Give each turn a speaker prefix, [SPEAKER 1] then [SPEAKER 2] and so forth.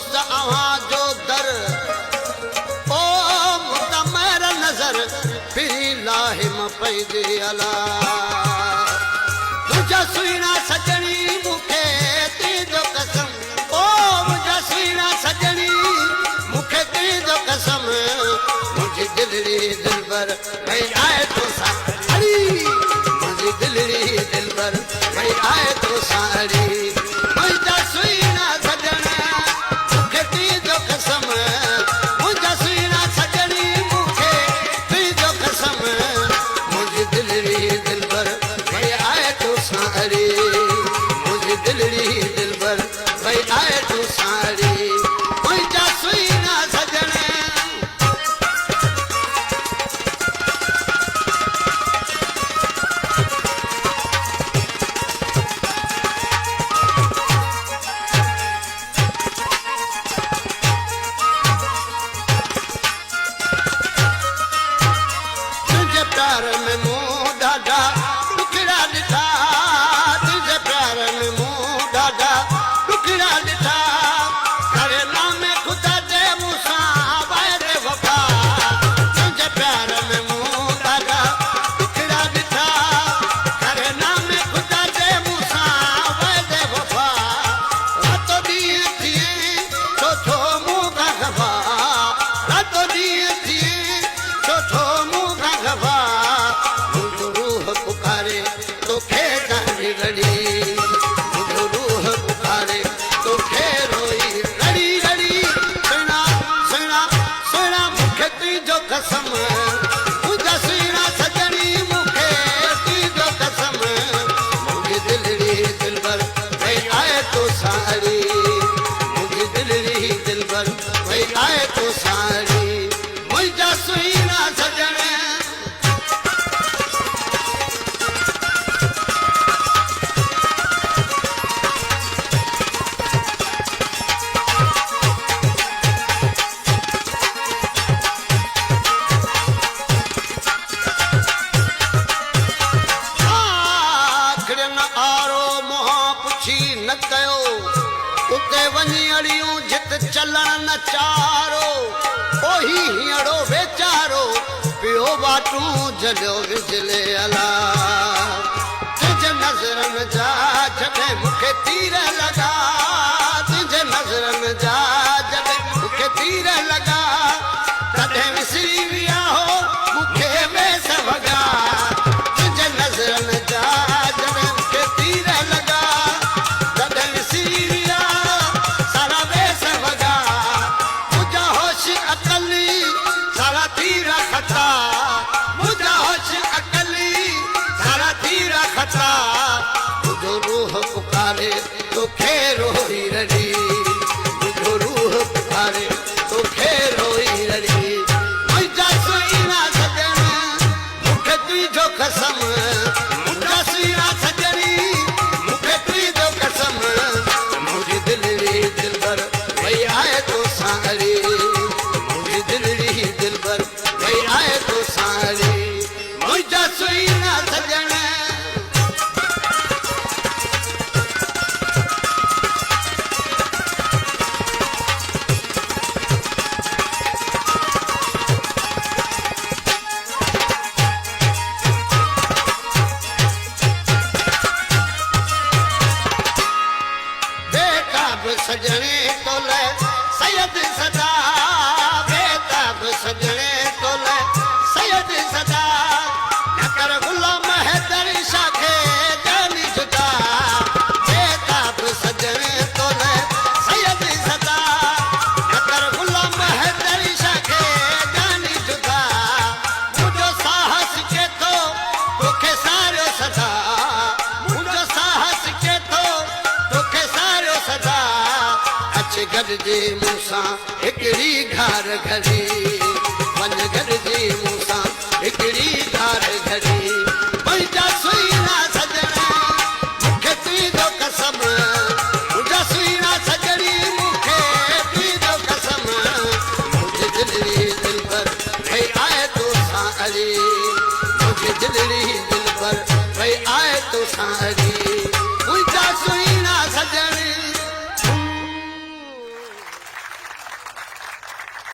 [SPEAKER 1] दोस्त अवां जो दर ओ मुतमर नजर फिरी लाहिम पैजे अला तुझा सुहिणा सजणी मूंखे तुंहिंजो कसम ओ मुंहिंजा सुहिणा सजणी मूंखे तुंहिंजो कसम मुंहिंजी दिलड़ी दिलबर भई आए तो साड़ी मुंहिंजी दिलड़ी दिलबर भई आए तो साड़ी मुंहिंजा सुहिणा सजणा मूंखे तुंहिंजो कसम मुंहिंजा सुहिणा सजणी मूंखे तुंहिंजो कसम मुंहिंजी दिलड़ी दिलबर भई आए तो साड़ी मुंहिंजी दिलड़ी दिलबर भई आए तो साड़ी मुंहिंजा सुहिणा सजणा प्यार में मुँह डाढा टुकड़ा ॾिठा तुझे प्यार में मुँह डाढा टुकड़ा ॾिठा करे नामे ख़ुदा जे मूंसां वाइदे वफ़ा तुझे प्यार में मुँह डाढा टुकड़ा ॾिठा करे नामे ख़ुदा जे मूंसां वाइदे वफ़ा रातो ॾींहुं थिए छो मुंहुं खां ख़फ़ा रातो ॾींहुं थिए छो मुंहुं खां ख़फ़ा मुंहिंजो रूह पुकारे तोखे कान्हे घड़ी मुंहिंजो रूह पुकारे तोखे रोई घड़ी घड़ी सुहिणा सुहिणा सुहिणा मूंखे तुंहिंजो कसम मुंहिंजा सुहिणा सजणी मूंखे तुंहिंजो कसम मुंहिंजी दिलड़ी दिलबर भई आए तो साड़ी मुंहिंजी दिलड़ी दिलबर भई आए तो साड़ी मुंहिंजा सुहिणा सजणा आरो मोहां पुछी न कयो उते वञी अड़ियूं जित चलण न चारो ओही हीअड़ो वेचारो पियो बाटूं जॾियो विझले अला तुंहिंजे नज़रनि जा जॾहिं मूंखे तीर लॻा तुंहिंजे नज़रनि जा जॾहिं मूंखे तीर लॻा तॾहिं विसरी विया हो मूंखे वेस वॻा तुंहिंजे नज़रनि जा जॾहिं मूंखे तीर लॻा तॾहिं विसरी विया सारा वेस वॻा मुंहिंजा होश अकली सारा तीर खटा मुंहिंजा होश अकली सारा तीर खटा मुंहिंजो रूह पुकारे तोखे रोई रड़ी मुंहिंजो रूह पुकारे तोखे रोई रड़ी मुंहिंजा सुहिणा सजणा मूंखे तुंहिंजो कसम मुंहिंजा सुहिणा सजणी मूंखे तुंहिंजो कसम मुंहिंजी दिलड़ी दिलबर भई आए तो साड़ी मुंहिंजी दिलड़ी दिलबर भई आए तो साड़ी मुंहिंजा सुहिणा सजणा बेताब सजणे तोले सैयद सदा बेताब सजणे तोले सैयद सदा न कर गुलाम हैदर शाह खे जानी जुदा बेताब सजणे तोले सैयद सदा न कर गुलाम हैदर शाह खे जानी जुदा मुंहिंजो साहस के थो तोखे सारियो सदा मुंहिंजो साहस के थो तोखे सारियो सदा अच गॾिजे मूंसां हिकिड़ी घार घड़ी वञ गॾिजे मूंसां हिकिड़ी घार घड़ी मुंहिंजा सुहिणा सजणा मूंखे तुंहिंजो कसम मुंहिंजा सुहिणा सजणी मूंखे तुंहिंजो कसम मुंहिंजी दिलड़ी दिलबर भई आए तो साड़ी मुंहिंजी दिलड़ी दिलबर भई आए तो साड़ी